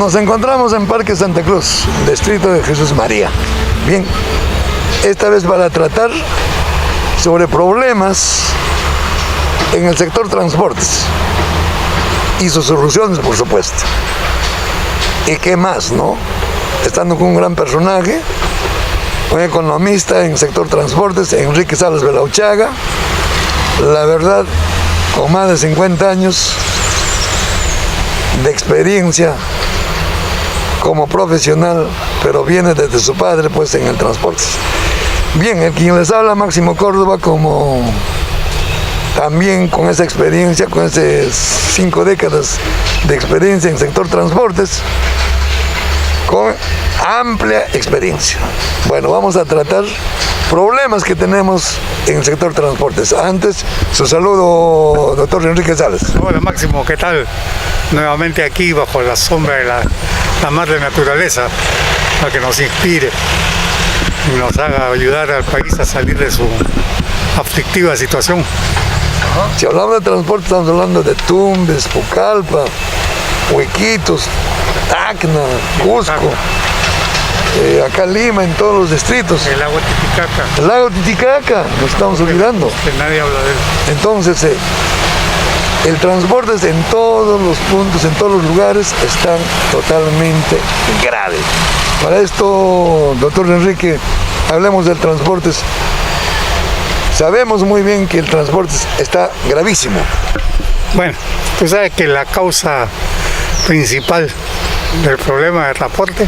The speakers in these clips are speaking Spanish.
Nos encontramos en Parque Santa Cruz, distrito de Jesús María. Bien, esta vez para tratar sobre problemas en el sector transportes y sus soluciones, por supuesto. ¿Y qué más, no? Estando con un gran personaje, un economista en el sector transportes, Enrique Salas Belauchaga, la verdad, con más de 50 años de experiencia como profesional, pero viene desde su padre, pues, en el transporte. Bien, el quien les habla, Máximo Córdoba, como también con esa experiencia, con esas 5 décadas de experiencia en el sector transportes, con amplia experiencia. Bueno, vamos a tratar problemas que tenemos en el sector transportes. Antes, su saludo, doctor Enrique Salas. Hola Máximo, ¿qué tal? Nuevamente aquí bajo la sombra de la madre naturaleza, para que nos inspire y nos haga ayudar al país a salir de su aflictiva situación. Si hablamos de transporte, estamos hablando de Tumbes, Pucallpa, Huequitos, Tacna, Cusco, acá Lima, en todos los distritos. El lago Titicaca. El lago Titicaca, nos estamos olvidando. Que nadie habla de él. Entonces, el transporte en todos los puntos, en todos los lugares, está totalmente grave. Para esto, doctor Enrique, hablemos del transporte. Sabemos muy bien que el transporte está gravísimo. Bueno, tú sabes que la causa principal del problema del transporte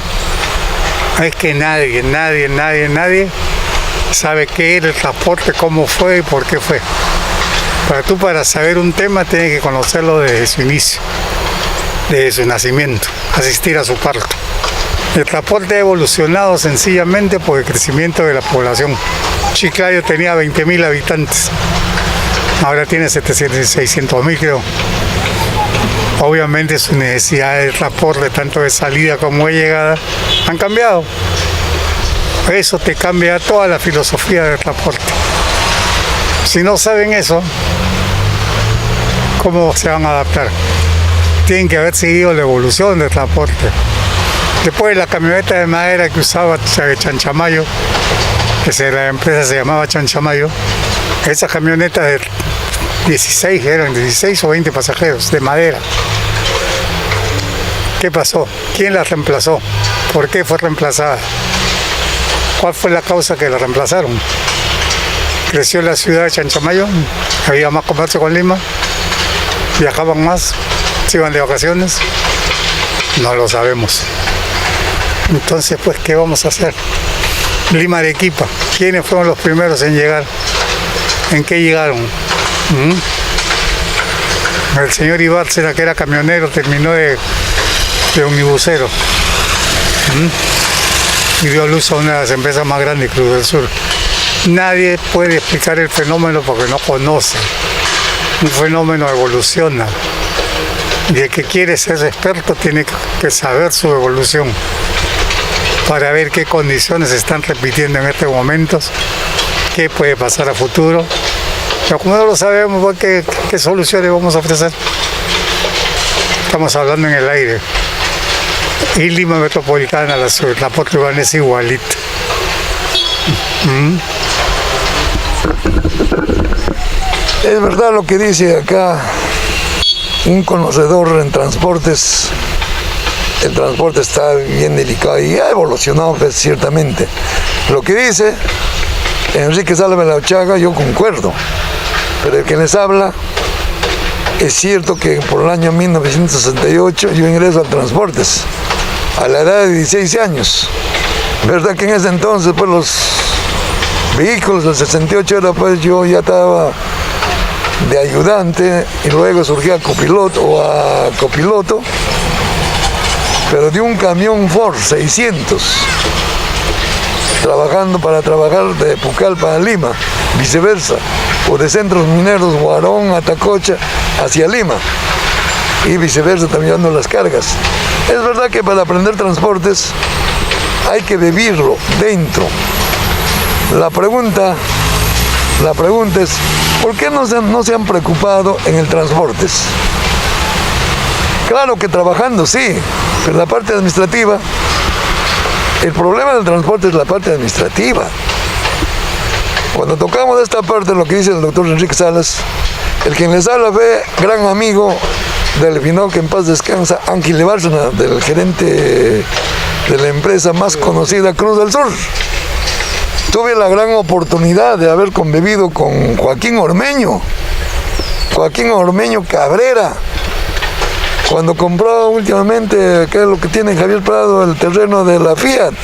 es que nadie sabe qué era el transporte, cómo fue y por qué fue. Para saber un tema tienes que conocerlo desde su inicio, desde su nacimiento, asistir a su parto. El transporte ha evolucionado sencillamente por el crecimiento de la población. Chiclayo tenía 20.000 habitantes, ahora tiene 600.000 creo. Obviamente sus necesidades de transporte, tanto de salida como de llegada, han cambiado. Eso te cambia toda la filosofía del transporte. Si no saben eso, ¿cómo se van a adaptar? Tienen que haber seguido la evolución del transporte. Después de la camioneta de madera que usaba Chanchamayo, la empresa se llamaba Chanchamayo, esas camionetas de 16 o 20 pasajeros de madera. ¿Qué pasó? ¿Quién la reemplazó? ¿Por qué fue reemplazada? ¿Cuál fue la causa que la reemplazaron? Creció la ciudad de Chanchamayo, había más comercio con Lima, viajaban más, se iban de vacaciones, no lo sabemos. Entonces, pues, ¿qué vamos a hacer? Lima Arequipa, ¿quiénes fueron los primeros en llegar? ¿En qué llegaron? El señor Ibárcena, que era camionero, terminó de omnibusero y dio luz a una de las empresas más grandes, Cruz del Sur. Nadie puede explicar el fenómeno porque no conoce. Un fenómeno evoluciona y el que quiere ser experto tiene que saber su evolución para ver qué condiciones se están repitiendo en estos momentos, qué puede pasar a futuro. Pero como no lo sabemos, ¿qué soluciones vamos a ofrecer? Estamos hablando en el aire. Y Lima Metropolitana, la transporte urbano es igualito. Es verdad lo que dice acá un conocedor en transportes. El transporte está bien delicado y ha evolucionado, pues, ciertamente. Lo que dice Enrique Salas Belauchaga, yo concuerdo, pero el que les habla, es cierto que por el año 1968 yo ingreso al transportes, a la edad de 16 años. Verdad que en ese entonces, pues, los vehículos del 68 era, pues, yo ya estaba de ayudante y luego surgía a copiloto, pero de un camión Ford 600, para trabajar de Pucallpa a Lima, viceversa, o de centros mineros Huarón, Atacocha, hacia Lima, y viceversa, también llevando las cargas. Es verdad que para aprender transportes hay que vivirlo dentro. La pregunta es, ¿por qué no se han preocupado en el transportes? Claro que trabajando, sí, pero la parte administrativa, el problema del transporte es la parte administrativa. Cuando tocamos esta parte, lo que dice el doctor Enrique Salas, el quien les habla fue gran amigo del final que en paz descansa, Ángel Bárcena, del gerente de la empresa más conocida, Cruz del Sur. Tuve la gran oportunidad de haber convivido con Joaquín Ormeño Cabrera, cuando compró últimamente, que es lo que tiene Javier Prado, el terreno de la Fiat.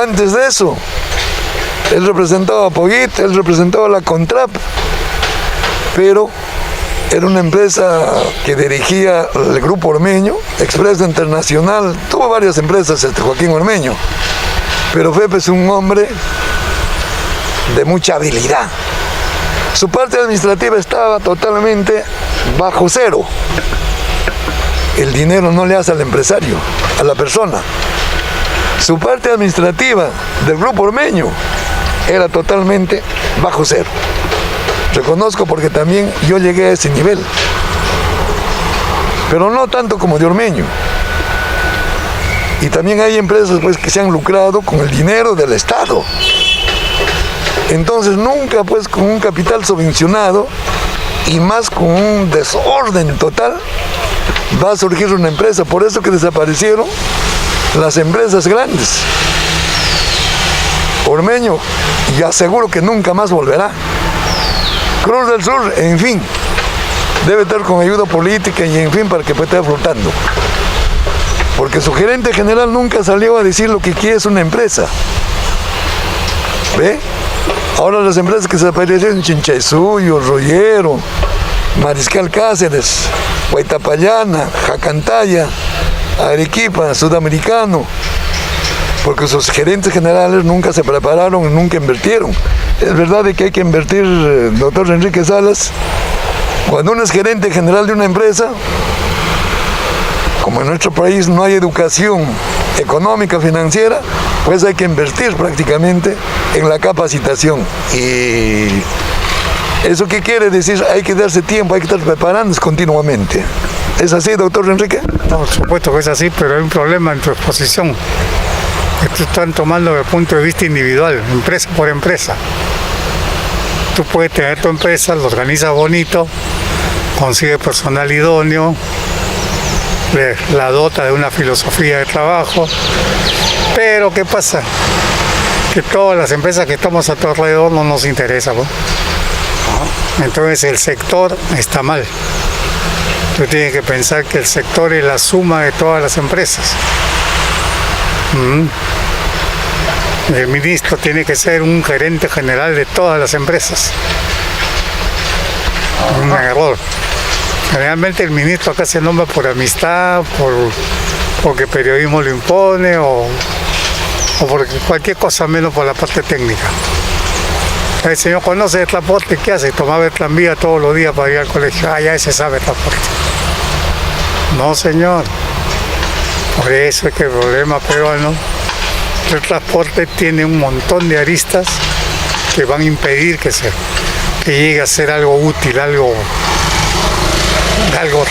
Antes de eso, él representaba a Poguit, él representaba a la Contrap, pero era una empresa que dirigía el grupo Ormeño, Express Internacional, tuvo varias empresas Joaquín Ormeño, pero fue pues un hombre de mucha habilidad. Su parte administrativa estaba totalmente bajo cero. El dinero no le hace al empresario, a la persona. Su parte administrativa del grupo Ormeño era totalmente bajo cero. Reconozco porque también yo llegué a ese nivel, pero no tanto como de Ormeño. Y también hay empresas pues que se han lucrado con el dinero del Estado. Entonces nunca pues con un capital subvencionado y más con un desorden total va a surgir una empresa. Por eso que desaparecieron las empresas grandes. Ormeño, y aseguro que nunca más volverá. Cruz del Sur, en fin, debe estar con ayuda política y en fin para que pueda estar flotando. Porque su gerente general nunca salió a decir lo que quiere es una empresa. ¿Ve? Ahora las empresas que desaparecieron, Chinchaysuyo, Rollero, Mariscal Cáceres, Huaytapallana, Jacantaya, Arequipa, Sudamericano, porque sus gerentes generales nunca se prepararon y nunca invirtieron. Es verdad de que hay que invertir, doctor Enrique Salas, cuando uno es gerente general de una empresa, como en nuestro país no hay educación económica, financiera, pues hay que invertir prácticamente en la capacitación. ¿Y eso qué quiere decir? Hay que darse tiempo, hay que estar preparándose continuamente. ¿Es así, doctor Enrique? No, por supuesto que es así, pero hay un problema en tu exposición. Esto están tomando desde el punto de vista individual, empresa por empresa. Tú puedes tener tu empresa, lo organizas bonito, consigues personal idóneo, la dota de una filosofía de trabajo, pero ¿qué pasa? Que todas las empresas que estamos a tu alrededor no nos interesan, ¿no? Entonces el sector está mal. Tú tienes que pensar que el sector es la suma de todas las empresas. El ministro tiene que ser un gerente general de todas las empresas. Un error. Generalmente el ministro acá se nombra por amistad, porque el periodismo lo impone o porque cualquier cosa menos por la parte técnica. El señor conoce el transporte, ¿qué hace? Tomaba el tranvía todos los días para ir al colegio. Ah, ya ese sabe el transporte. No, señor. Por eso es que el problema peruano, el transporte tiene un montón de aristas que van a impedir que llegue a ser algo útil, algo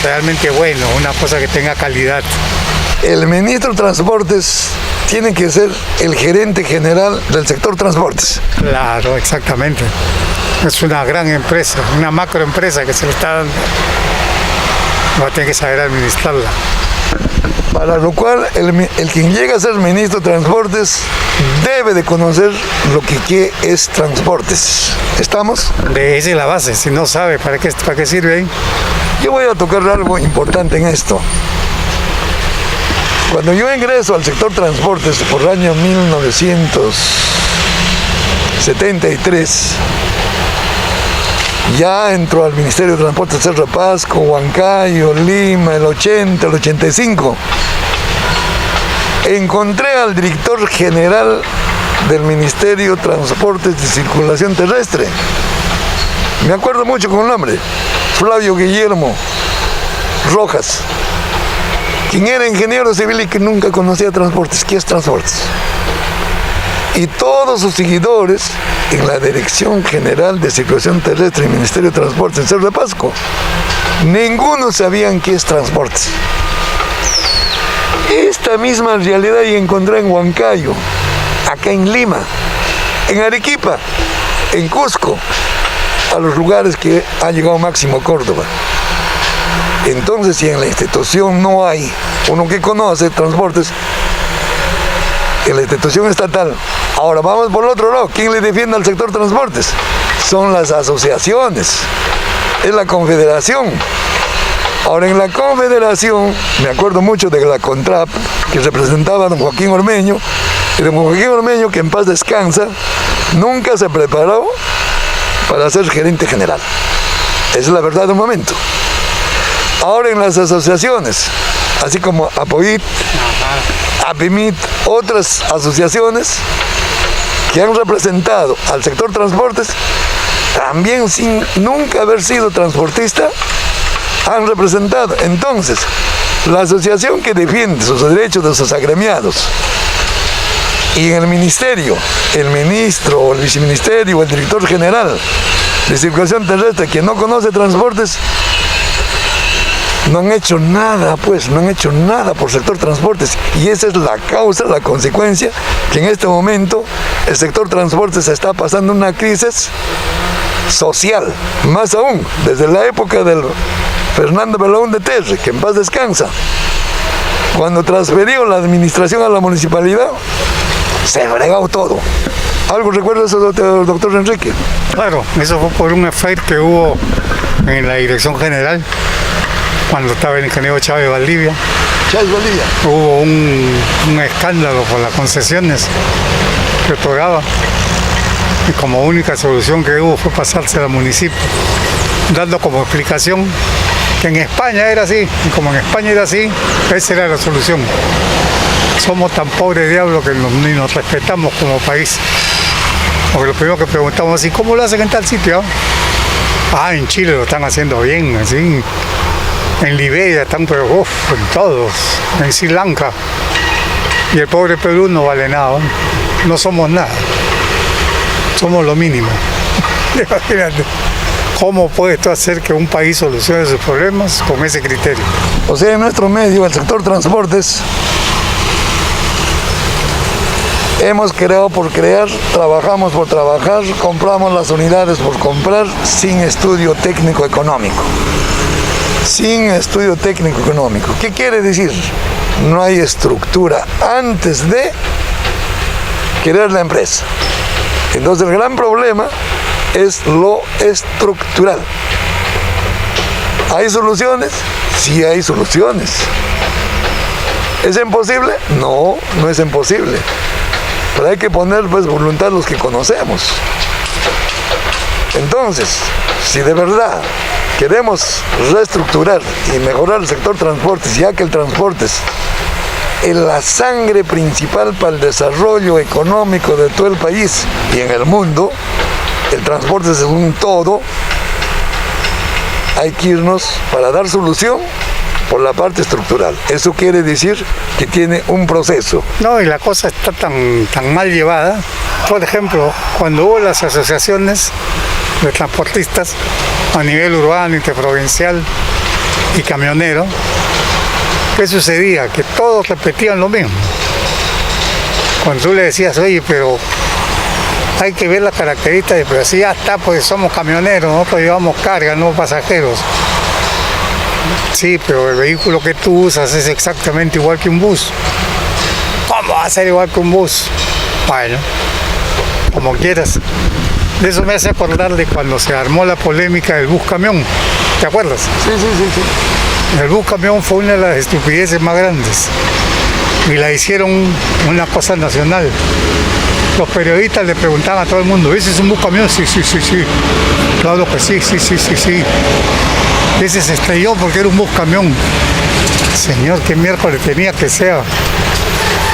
realmente bueno, una cosa que tenga calidad. El ministro de Transportes tiene que ser el gerente general del sector transportes. Claro, exactamente. Es una gran empresa, una macroempresa que se le está dando. Va a tener que saber administrarla. Para lo cual, el quien llega a ser ministro de Transportes debe de conocer lo que es transportes. ¿Estamos? Esa es la base. Si no sabe, ¿para qué sirve ahí? Yo voy a tocar algo importante en esto. Cuando yo ingreso al sector transportes por el año 1973, ya entró al Ministerio de Transportes Cerro Pasco, Huancayo, Lima, el 80, el 85. Encontré al director general del Ministerio de Transportes de Circulación Terrestre. Me acuerdo mucho con el nombre, Flavio Guillermo Rojas, quien era ingeniero civil y que nunca conocía transportes. ¿Qué es transportes? Y todos sus seguidores en la Dirección General de Circulación Terrestre y Ministerio de Transportes en Cerro de Pasco ninguno sabían qué es transporte. Esta misma realidad yo encontré en Huancayo, acá en Lima, en Arequipa, en Cusco, a los lugares que ha llegado máximo Córdoba. Entonces, si en la institución no hay uno que conoce transportes, en la institución estatal. Ahora vamos por el otro lado. ¿Quién le defiende al sector transportes? Son las asociaciones, es la confederación. Ahora en la confederación, me acuerdo mucho de la CONTRAP, que representaba a don Joaquín Ormeño, y don Joaquín Ormeño, que en paz descansa, nunca se preparó para ser gerente general. Esa es la verdad del momento. Ahora en las asociaciones, así como APOIT, APIMIT, otras asociaciones que han representado al sector transportes, también sin nunca haber sido transportista, han representado. Entonces, la asociación que defiende sus derechos de sus agremiados, y en el ministerio, el ministro, o el viceministerio, o el director general de circulación terrestre, que no conoce transportes, no han hecho nada, pues, no han hecho nada por sector transportes. Y esa es la causa, la consecuencia, que en este momento el sector transportes está pasando una crisis social. Más aún, desde la época del Fernando Belaúnde Terry, que en paz descansa, cuando transfirió la administración a la municipalidad, se fregó todo. ¿Algo recuerda eso, doctor Enrique? Claro, eso fue por un affair que hubo en la dirección general, cuando estaba el ingeniero Chávez Valdivia. Chávez Valdivia. Hubo un escándalo por las concesiones que otorgaba. Y como única solución que hubo fue pasársela al municipio, dando como explicación que en España era así, y como en España era así, esa era la solución. Somos tan pobres diablos que ni nos respetamos como país. Porque lo primero que preguntamos es, ¿cómo lo hacen en tal sitio? Ah, en Chile lo están haciendo bien, así. En Liberia están, pero en todos. En Sri Lanka. Y el pobre Perú no vale nada. No somos nada. Somos lo mínimo. Imagínate. ¿Cómo puedes tú hacer que un país solucione sus problemas con ese criterio? O sea, en nuestro medio, el sector transportes, hemos creado por crear, trabajamos por trabajar, compramos las unidades por comprar, sin estudio técnico económico. Sin estudio técnico económico. ¿Qué quiere decir? No hay estructura antes de crear la empresa. Entonces el gran problema es lo estructural. ¿Hay soluciones? Sí hay soluciones. ¿Es imposible? No, no es imposible. Pero hay que poner pues voluntad los que conocemos. Entonces, si de verdad queremos reestructurar y mejorar el sector transportes, ya que el transportes es la sangre principal para el desarrollo económico de todo el país y en el mundo, el transporte es un todo, hay que irnos para dar solución por la parte estructural. Eso quiere decir que tiene un proceso. No, y la cosa está tan mal llevada. Por ejemplo, cuando hubo las asociaciones de transportistas a nivel urbano, interprovincial y camionero, ¿qué sucedía? Que todos repetían lo mismo. Cuando tú le decías, oye, pero hay que ver las características, pero si ya está, pues somos camioneros, nosotros llevamos carga, no pasajeros. Sí, pero el vehículo que tú usas es exactamente igual que un bus. ¿Cómo va a ser igual que un bus? Bueno, como quieras. De eso me hace acordar de cuando se armó la polémica del bus camión. ¿Te acuerdas? Sí. El bus camión fue una de las estupideces más grandes. Y la hicieron una cosa nacional. Los periodistas le preguntaban a todo el mundo, ¿ese es un bus camión? Sí. Claro que sí. Ese se estrelló porque era un bus camión. Señor, qué miércoles tenía que ser.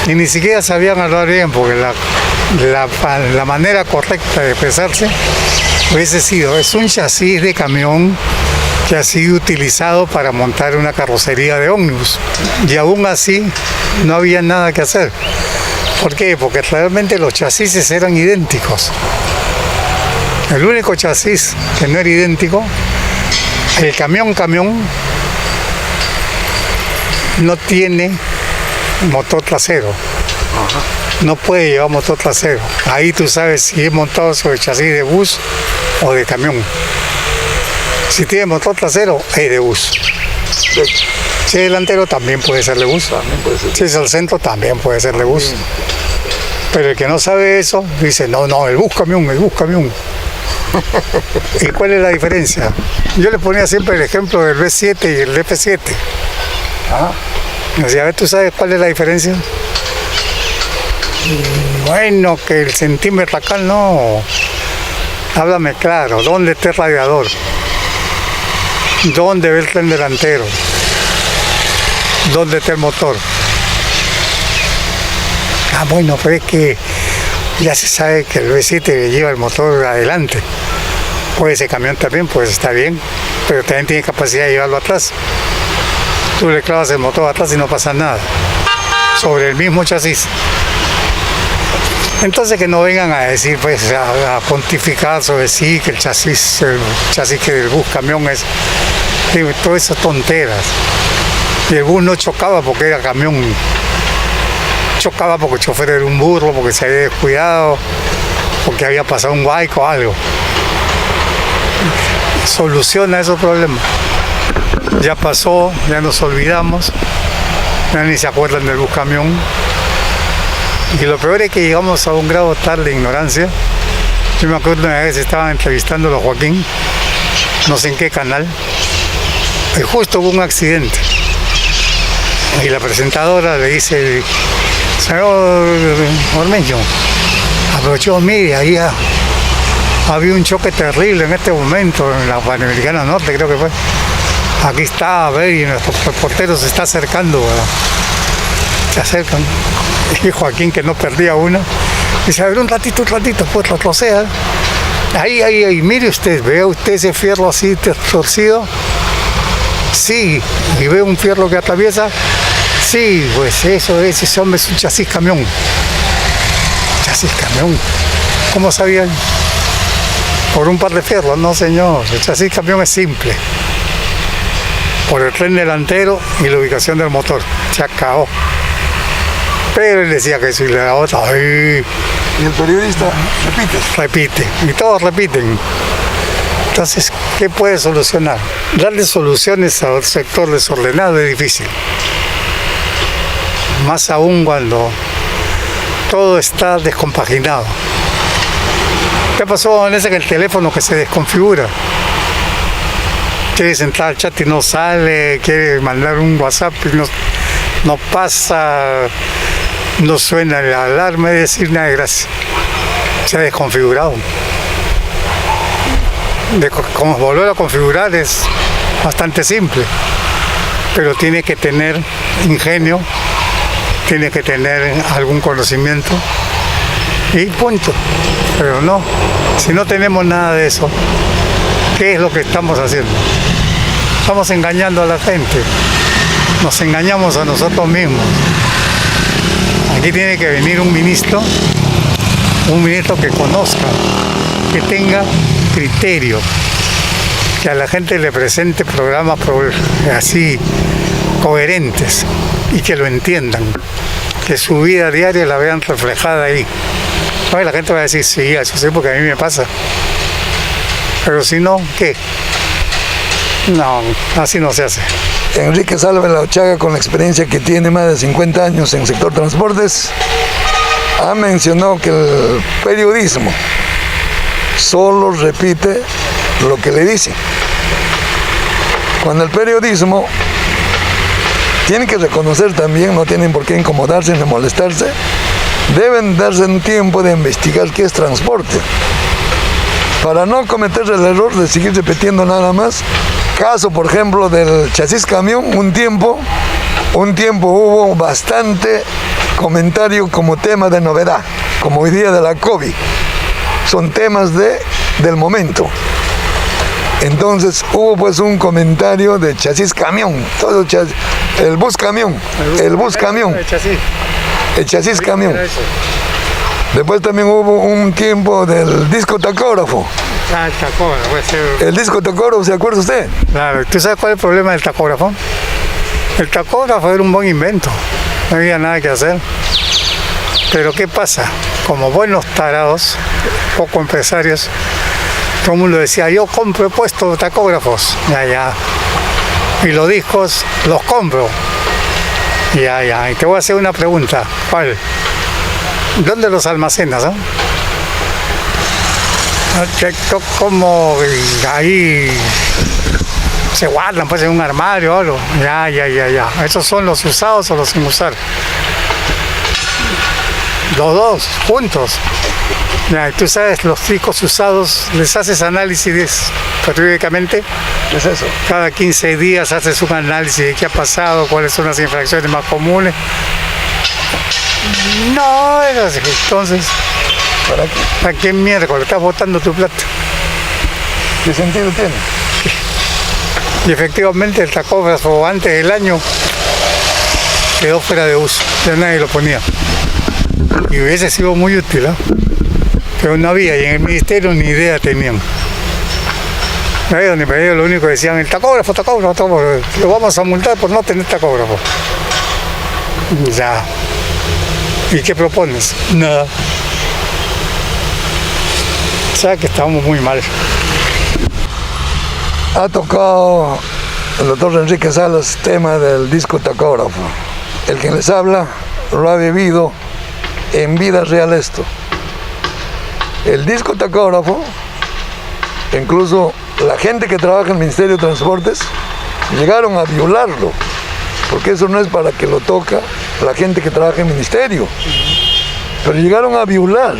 Y ni siquiera sabían hablar bien, porque la manera correcta de expresarse hubiese sido, es un chasis de camión que ha sido utilizado para montar una carrocería de ómnibus. Y aún así no había nada que hacer. ¿Por qué? Porque realmente los chasis eran idénticos. El único chasis que no era idéntico El camión no tiene motor trasero. No puede llevar motor trasero. Ahí tú sabes si es montado sobre chasis de bus o de camión. Si tiene motor trasero, es de bus. Si es delantero, también puede ser de bus. Si es al centro, también puede ser de bus. Pero el que no sabe eso, dice, no, el bus camión. ¿Y cuál es la diferencia? Yo le ponía siempre el ejemplo del B7 y el F7. O sea, a ver, ¿tú sabes cuál es la diferencia? Bueno, que el centímetro acá no. Háblame claro, ¿dónde está el radiador? ¿Dónde ve el tren delantero? ¿Dónde está el motor? Bueno, pero es que ya se sabe que el B7 lleva el motor adelante. Pues ese camión también, pues está bien, pero también tiene capacidad de llevarlo atrás. Tú le clavas el motor atrás y no pasa nada. Sobre el mismo chasis. Entonces que no vengan a decir, pues, a pontificar sobre sí, que el chasis que del bus camión es... Todas esas tonteras. Y el bus no chocaba porque era camión. Chocaba porque el chofer era un burro, porque se había descuidado, porque había pasado un huaico o algo. Soluciona esos problemas. Ya pasó, ya nos olvidamos, ya ni se acuerdan del bus camión. Y lo peor es que llegamos a un grado tal de ignorancia. Yo me acuerdo una vez estaban entrevistándolo a Joaquín, no sé en qué canal, y justo hubo un accidente. Y la presentadora le dice, señor Ormeño, aprovechó, mire, ahí había un choque terrible en este momento, en la Panamericana Norte creo que fue. Aquí está, a ver, y nuestro reportero se está acercando, ¿verdad? Se acercan. Y Joaquín, que no perdía una, dice, a ver, un ratito, pues retroceda. Ahí, mire usted, ¿ve usted ese fierro así torcido? Sí, y ve un fierro que atraviesa. Sí, pues eso es, ese hombre es un chasis camión. Chasis camión. ¿Cómo sabían? Por un par de fierros, no señor, el chasis camión es simple. Por el tren delantero y la ubicación del motor. Se acabó. Pero él decía que eso y la otra. ¡Ay! Y el periodista repite. Y todos repiten. Entonces, ¿qué puede solucionar? Darle soluciones al sector desordenado es difícil. Más aún cuando todo está descompaginado. ¿Qué pasó, Vanessa, que el teléfono que se desconfigura? Quieres entrar al chat y no sale, quieres mandar un WhatsApp y no pasa, no suena la alarma, es decir, nada de gracia. Se ha desconfigurado. Como volver a configurar es bastante simple, pero tiene que tener ingenio, tiene que tener algún conocimiento y punto. Pero no, si no tenemos nada de eso, ¿qué es lo que estamos haciendo? Estamos engañando a la gente, nos engañamos a nosotros mismos. Aquí tiene que venir un ministro que conozca, que tenga criterio, que a la gente le presente programas así coherentes y que lo entiendan, que su vida diaria la vean reflejada ahí. La gente va a decir, sí, eso sí, porque a mí me pasa. Pero si no, ¿qué? No, así no se hace. Enrique Salva Laochaga, con la experiencia que tiene más de 50 años en el sector transportes, ha mencionado que el periodismo solo repite lo que le dicen. Cuando el periodismo tiene que reconocer también, no tienen por qué incomodarse ni molestarse, deben darse un tiempo de investigar qué es transporte, para no cometer el error de seguir repitiendo nada más. Caso, por ejemplo, del chasis camión, un tiempo hubo bastante comentario como tema de novedad, como hoy día de la COVID. Son temas del momento. Entonces hubo pues un comentario de chasis camión, el bus camión, el chasis camión. Después también hubo un tiempo del disco tacógrafo. Ah, el tacógrafo, puede ser. El disco tacógrafo, ¿se acuerda usted? Claro, ¿tú sabes cuál es el problema del tacógrafo? El tacógrafo era un buen invento, no había nada que hacer. Pero ¿qué pasa? Como buenos tarados, poco empresarios, todo el mundo decía, yo compro, he puesto tacógrafos. Ya. Y los discos los compro. Ya. Y te voy a hacer una pregunta. ¿Cuál? ¿Dónde los almacenas? ¿Cómo ahí se guardan? Pues en un armario o algo. Ya. ¿Esos son los usados o los sin usar? Los dos, juntos. Ya, tú sabes, los discos usados, les haces análisis periódicamente. ¿Qué es eso? Cada 15 días haces un análisis de qué ha pasado, cuáles son las infracciones más comunes. No, es así. Entonces, ¿Para qué? ¿a qué miércoles estás botando tu plata? ¿Qué sentido tiene? Y efectivamente el tacógrafo antes del año quedó fuera de uso, ya nadie lo ponía. Y hubiese sido muy útil, ¿eh? Pero no había, y en el ministerio ni idea tenían. Ahí donde me dio, lo único que decían, el tacógrafo, lo vamos a multar por no tener tacógrafo. Ya. ¿Y qué propones? Nada. O sea que estamos muy mal. Ha tocado el doctor Enrique Salas tema del disco tacógrafo. El que les habla lo ha vivido en vida real esto. El disco tacógrafo, incluso la gente que trabaja en el Ministerio de Transportes, llegaron a violarlo, porque eso no es para que lo toca la gente que trabaja en el Ministerio, pero llegaron a violar,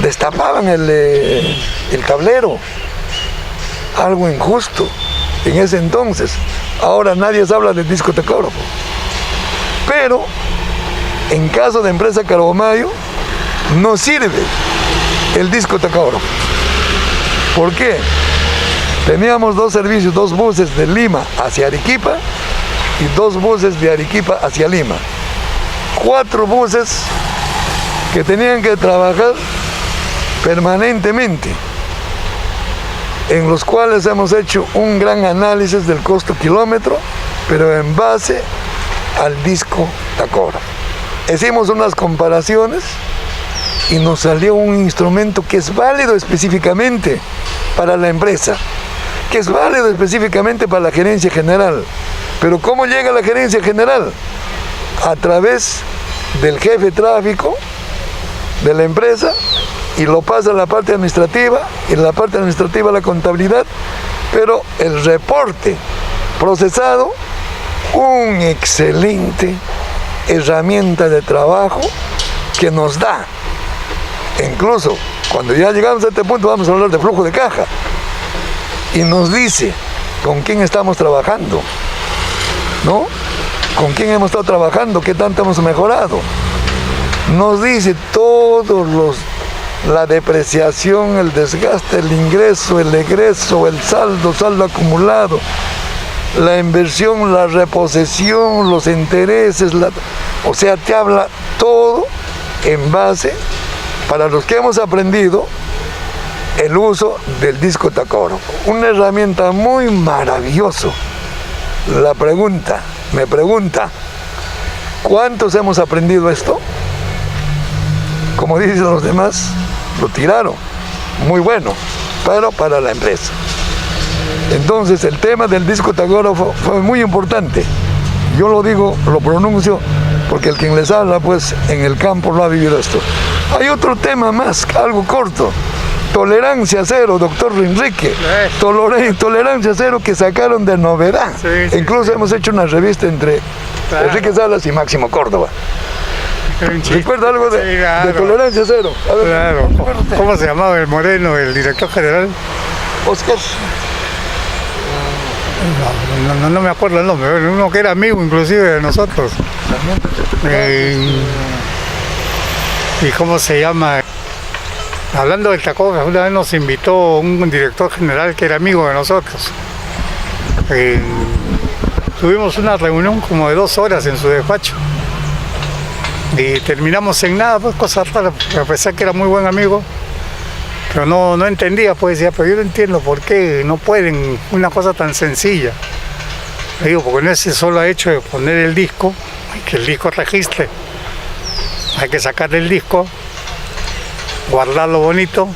destapaban el tablero, algo injusto en ese entonces. Ahora nadie habla del disco tacógrafo, pero en caso de empresa Carbomayo no sirve el disco tacógrafo. ¿Por qué? Teníamos dos servicios, dos buses de Lima hacia Arequipa y dos buses de Arequipa hacia Lima. 4 buses que tenían que trabajar permanentemente, en los cuales hemos hecho un gran análisis del costo kilómetro, pero en base al disco tacógrafo. Hicimos unas comparaciones y nos salió un instrumento que es válido específicamente para la empresa, que es válido específicamente para la gerencia general. Pero ¿cómo llega la gerencia general? A través del jefe de tráfico de la empresa, y lo pasa a la parte administrativa, y en la parte administrativa la contabilidad, pero el reporte procesado, un excelente herramienta de trabajo que nos da. Incluso cuando ya llegamos a este punto vamos a hablar de flujo de caja, y nos dice con quién estamos trabajando, ¿no? Con quién hemos estado trabajando, qué tanto hemos mejorado. Nos dice la depreciación, el desgaste, el ingreso, el egreso, el saldo acumulado, la inversión, la reposición, los intereses, o sea, te habla todo en base, para los que hemos aprendido, el uso del disco tacógrafo. Una herramienta muy maravillosa. Me pregunta, ¿cuántos hemos aprendido esto? Como dicen los demás, lo tiraron. Muy bueno, pero para la empresa. Entonces el tema del disco tacógrafo fue muy importante. Yo lo digo, lo pronuncio, porque el quien les habla, pues en el campo lo ha vivido esto. Hay otro tema más, algo corto. Tolerancia cero, doctor Enrique. Tolerancia cero, que sacaron de novedad. Sí, Incluso hemos hecho una revista entre Enrique Salas y Máximo Córdoba. ¿Recuerda algo de tolerancia cero? A ver, claro. ¿Cómo se llamaba el moreno, el director general? Oscar. No me acuerdo el nombre, uno que era amigo inclusive de nosotros. ¿Y cómo se llama? Hablando del tacógrafo, una vez nos invitó un director general que era amigo de nosotros. Tuvimos una reunión como de 2 horas en su despacho. Y terminamos en nada, pues cosas raras, a pesar que era muy buen amigo, pero no entendía, pues decía, pero yo no entiendo por qué no pueden una cosa tan sencilla. Le digo, porque no es el solo hecho de poner el disco, que el disco registre. Hay que sacar el disco, guardarlo bonito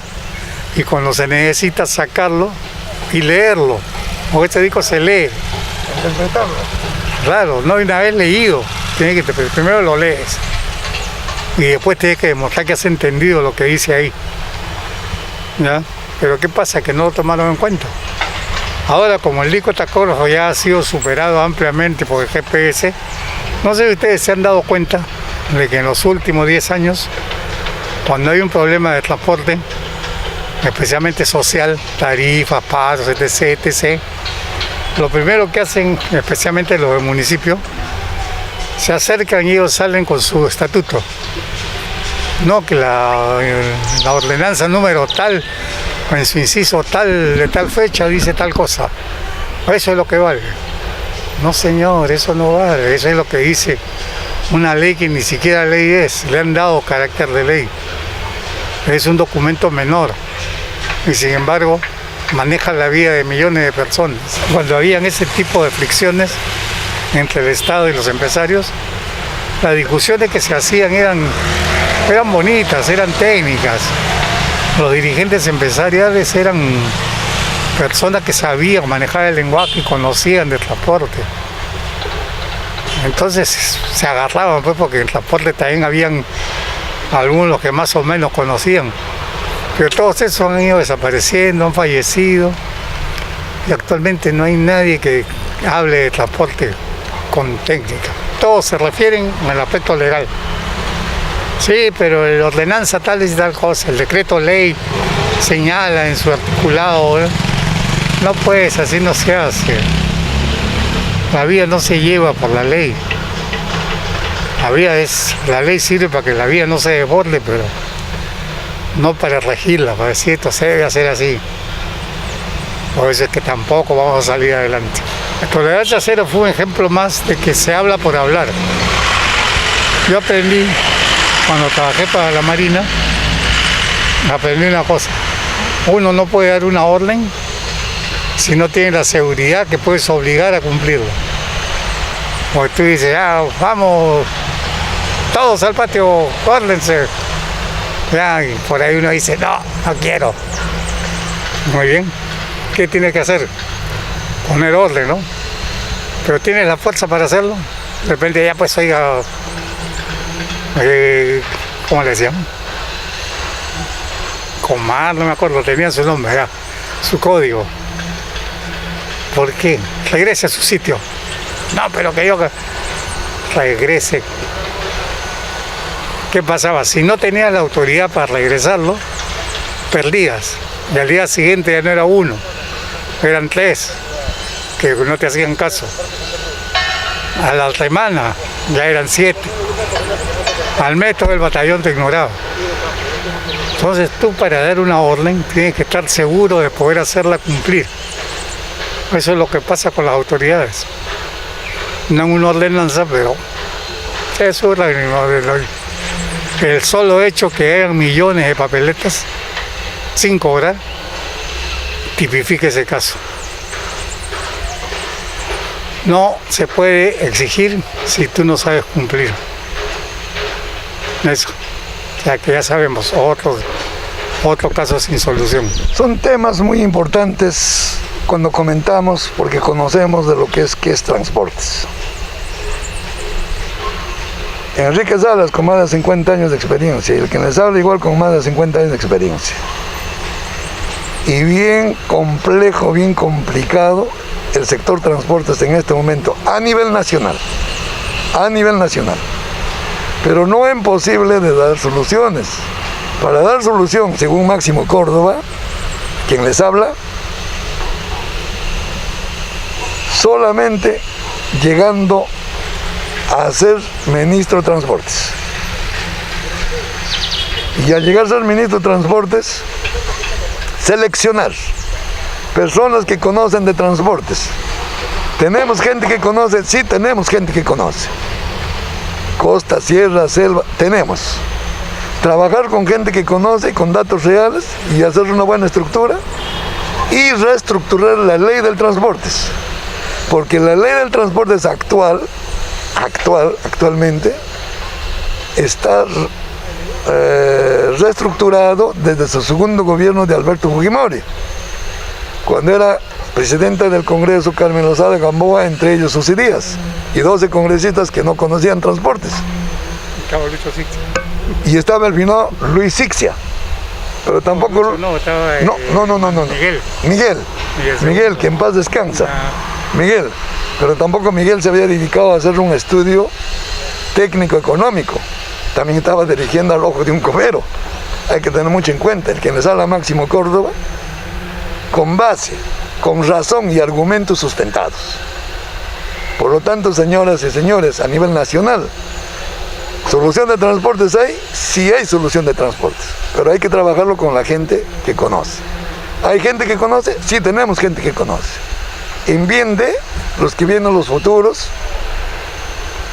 y cuando se necesita sacarlo y leerlo. Porque este disco se lee. Interpretarlo. Claro, no una vez leído, primero lo lees y después tienes que demostrar que has entendido lo que dice ahí. ¿Ya? Pero ¿qué pasa? Que no lo tomaron en cuenta. Ahora, como el disco tacógrafo ya ha sido superado ampliamente por el GPS, no sé si ustedes se han dado cuenta de que en los últimos 10 años, cuando hay un problema de transporte, especialmente social, tarifas, pasos, etc., etc., lo primero que hacen, especialmente los del municipio, se acercan y ellos salen con su estatuto. No que la ordenanza número tal, en su inciso tal, de tal fecha, dice tal cosa. Eso es lo que vale. No, señor, eso no vale. Eso es lo que dice una ley que ni siquiera ley es. Le han dado carácter de ley. Es un documento menor. Y sin embargo, maneja la vida de millones de personas. Cuando habían ese tipo de fricciones entre el Estado y los empresarios, las discusiones que se hacían eran bonitas, eran técnicas. Los dirigentes empresariales eran personas que sabían manejar el lenguaje y conocían de transporte. Entonces se agarraban, pues, porque en transporte también habían algunos que más o menos conocían. Pero todos esos han ido desapareciendo, han fallecido. Y actualmente no hay nadie que hable de transporte con técnica. Todos se refieren al aspecto legal. Sí, pero la ordenanza tal es tal cosa, el decreto ley señala en su articulado, ¿eh? No puedes, así no se hace. La vía no se lleva por la ley. La ley sirve para que la vía no se desborde, pero no para regirla, para decir esto se debe hacer así. Por eso es que tampoco vamos a salir adelante. La tolerancia cero fue un ejemplo más de que se habla por hablar. Yo aprendí, cuando trabajé para la Marina, aprendí una cosa. Uno no puede dar una orden si no tiene la seguridad que puedes obligar a cumplirla. Porque tú dices, vamos, todos al patio, órdense. Ya, y por ahí uno dice, no quiero. Muy bien. ¿Qué tiene que hacer? Poner orden, ¿no? Pero ¿tienes la fuerza para hacerlo? De repente ya pues, oiga, ¿cómo le decían? Comar, no me acuerdo, tenía su nombre, ya, su código. ¿Por qué? Regrese a su sitio. No, pero que yo regrese. ¿Qué pasaba? Si no tenías la autoridad para regresarlo, perdías. Y al día siguiente ya no era uno, eran 3 que no te hacían caso. A la semana ya eran 7. Al mes todo el batallón te ignoraba. Entonces tú, para dar una orden, tienes que estar seguro de poder hacerla cumplir. Eso es lo que pasa con las autoridades. No en una ordenanza, pero eso es el solo hecho que hayan millones de papeletas sin cobrar, tipifica ese caso. No se puede exigir si tú no sabes cumplir. Eso. O sea que ya sabemos, otro caso sin solución. Son temas muy importantes cuando comentamos, porque conocemos de lo que es transportes. Enrique Salas con más de 50 años de experiencia, y el que les habla igual con más de 50 años de experiencia. Y bien complejo, bien complicado el sector transportes en este momento, a nivel nacional. Pero no es imposible de dar soluciones. Para dar solución, según Máximo Córdoba, quien les habla, solamente llegando a ser ministro de Transportes. Y al llegar a ser ministro de Transportes, seleccionar personas que conocen de transportes. ¿Tenemos gente que conoce? Sí, tenemos gente que conoce. costa, sierra, selva, tenemos. Trabajar con gente que conoce, con datos reales y hacer una buena estructura y reestructurar la ley del transporte. Porque la ley del transporte es actualmente está reestructurado desde su segundo gobierno de Alberto Fujimori. Cuando era presidente del Congreso, Carmen Lozada Gamboa, entre ellos Susi Díaz, y 12 congresistas que no conocían transportes. Y estaba el vino Luis Sixia, pero tampoco... No, estaba... No. Miguel, que en paz descansa. Miguel, pero tampoco Miguel se había dedicado a hacer un estudio técnico económico. También estaba dirigiendo al ojo de un cobero. Hay que tener mucho en cuenta, el que les habla Máximo Córdoba, con base, con razón y argumentos sustentados. Por lo tanto, señoras y señores, a nivel nacional, ¿solución de transportes hay? Sí hay solución de transportes, pero hay que trabajarlo con la gente que conoce. ¿Hay gente que conoce? Sí, tenemos gente que conoce. En bien de los que vienen los futuros,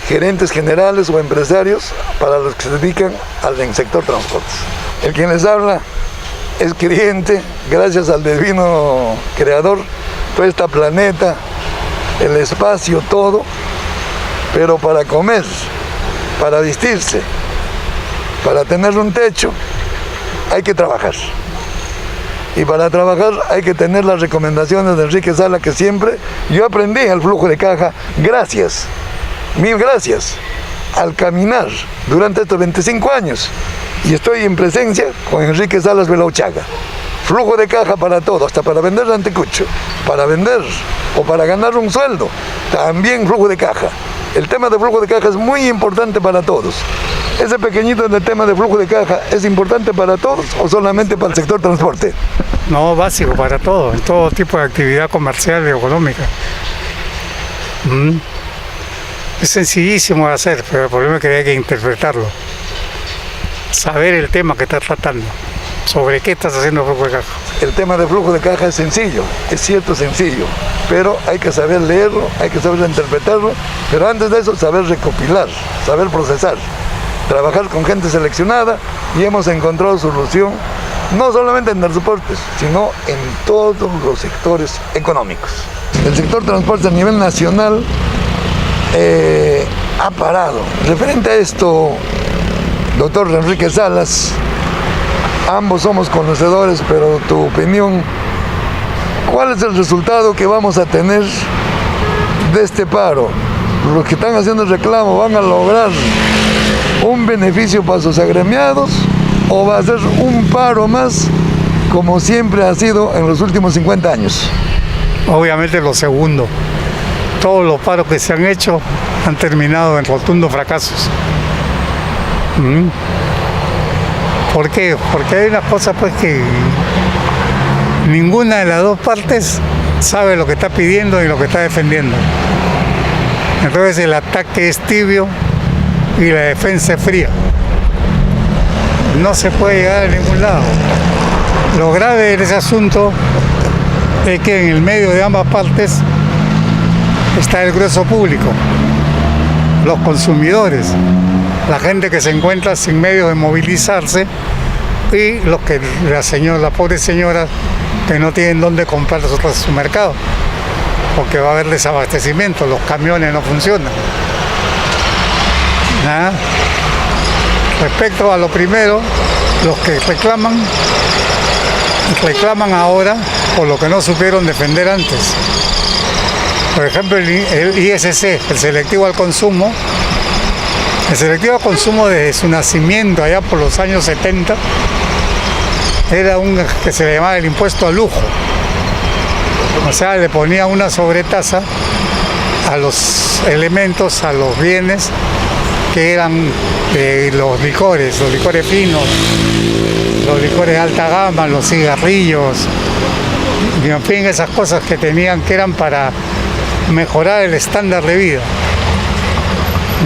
gerentes generales o empresarios para los que se dedican al sector transportes. El quien les habla es creyente, gracias al divino creador, todo este planeta, el espacio, todo, pero para comer, para vestirse, para tener un techo, hay que trabajar. Y para trabajar hay que tener las recomendaciones de Enrique Sala, que siempre yo aprendí el flujo de caja, gracias, mil gracias, al caminar durante estos 25 años. Y estoy en presencia con Enrique Salas Belauchaga. Flujo de caja para todo, hasta para vender anticucho, para vender o para ganar un sueldo, también flujo de caja. El tema de flujo de caja es muy importante para todos. Ese pequeñito del tema de flujo de caja, ¿es importante para todos o solamente para el sector transporte? No, básico para todo, en todo tipo de actividad comercial y económica. Es sencillísimo de hacer, pero el problema es que hay que interpretarlo. Saber el tema que estás tratando. ¿Sobre qué estás haciendo flujo de caja? El tema de flujo de caja es sencillo, es cierto, sencillo, pero hay que saber leerlo, hay que saber interpretarlo, pero antes de eso saber recopilar, saber procesar, trabajar con gente seleccionada, y hemos encontrado solución no solamente en transportes, sino en todos los sectores económicos. El sector transporte a nivel nacional ha parado. Referente a esto, doctor Enrique Salas, ambos somos conocedores, pero tu opinión, ¿cuál es el resultado que vamos a tener de este paro? Los que están haciendo el reclamo, ¿van a lograr un beneficio para sus agremiados o va a ser un paro más como siempre ha sido en los últimos 50 años? Obviamente lo segundo. Todos los paros que se han hecho han terminado en rotundos fracasos. ¿Por qué? Porque hay unas cosas pues que ninguna de las dos partes sabe lo que está pidiendo y lo que está defendiendo. Entonces el ataque es tibio y la defensa es fría. No se puede llegar a ningún lado. Lo grave de ese asunto es que en el medio de ambas partes está el grueso público, los consumidores, la gente que se encuentra sin medios de movilizarse y las pobres señoras que no tienen dónde comprar su mercado, porque va a haber desabastecimiento, los camiones no funcionan. Respecto a lo primero, los que reclaman ahora por lo que no supieron defender antes. Por ejemplo, el ISC, el selectivo al consumo. El selectivo al consumo desde su nacimiento, allá por los años 70, era que se le llamaba el impuesto al lujo. O sea, le ponía una sobretasa a los elementos, a los bienes que eran los licores finos, los licores de alta gama, los cigarrillos, y en fin, esas cosas que eran para mejorar el estándar de vida.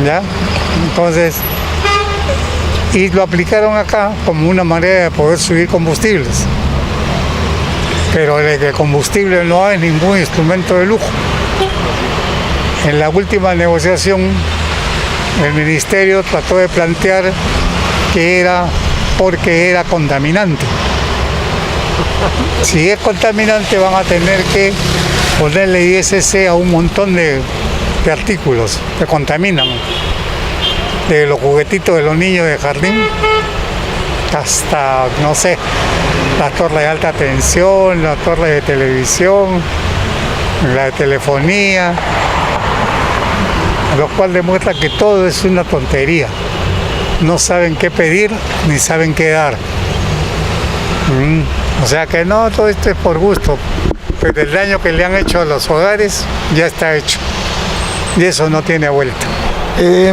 ¿Ya? Entonces, y lo aplicaron acá como una manera de poder subir combustibles. Pero de que combustible no hay ningún instrumento de lujo. En la última negociación el ministerio trató de plantear que era porque era contaminante. Si es contaminante van a tener que ponerle ISC a un montón de artículos que contaminan. De los juguetitos de los niños de jardín hasta, no sé, la torre de alta tensión, la torre de televisión, la de telefonía, lo cual demuestra que todo es una tontería. No saben qué pedir ni saben qué dar. O sea que no, todo esto es por gusto, pero el daño que le han hecho a los hogares ya está hecho y eso no tiene vuelta.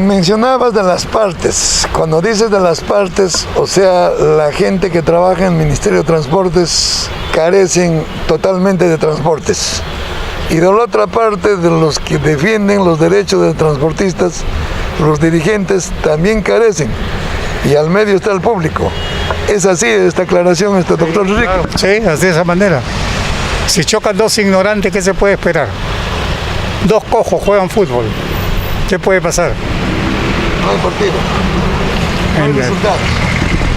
Mencionabas de las partes. Cuando dices de las partes, o sea, la gente que trabaja en el Ministerio de Transportes carecen totalmente de transportes. Y de la otra parte, de los que defienden los derechos de los transportistas, los dirigentes también carecen. Y al medio está el público. ¿Es así esta aclaración, doctor Rico? Claro, sí, así de esa manera. Si chocan dos ignorantes, ¿qué se puede esperar? Dos cojos juegan fútbol. ¿Qué puede pasar? No hay partido. No hay resultado.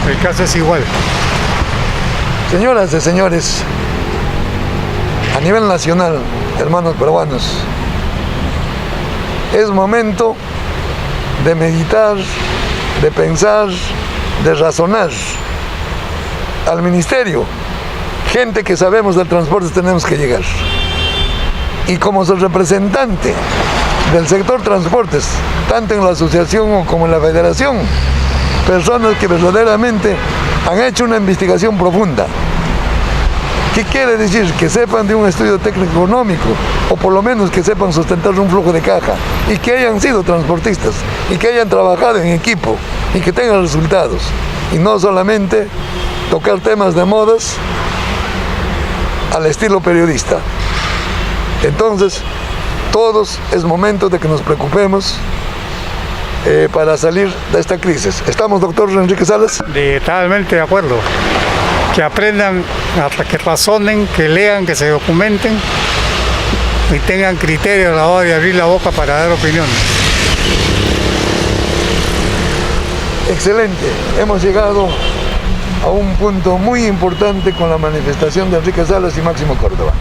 El caso es igual. Señoras y señores, a nivel nacional, hermanos peruanos, es momento de meditar, de pensar, de razonar. Al ministerio, gente que sabemos del transporte tenemos que llegar. Y como su representante del sector transportes, tanto en la asociación como en la federación, personas que verdaderamente han hecho una investigación profunda. ¿Qué quiere decir? Que sepan de un estudio técnico económico, o por lo menos que sepan sustentar un flujo de caja, y que hayan sido transportistas, y que hayan trabajado en equipo, y que tengan resultados, y no solamente tocar temas de modas al estilo periodista. Entonces, todos es momento de que nos preocupemos para salir de esta crisis. ¿Estamos, doctor Enrique Salas? Totalmente de acuerdo. Que aprendan, que razonen, que lean, que se documenten y tengan criterio a la hora de abrir la boca para dar opinión. Excelente. Hemos llegado a un punto muy importante con la manifestación de Enrique Salas y Máximo Córdoba.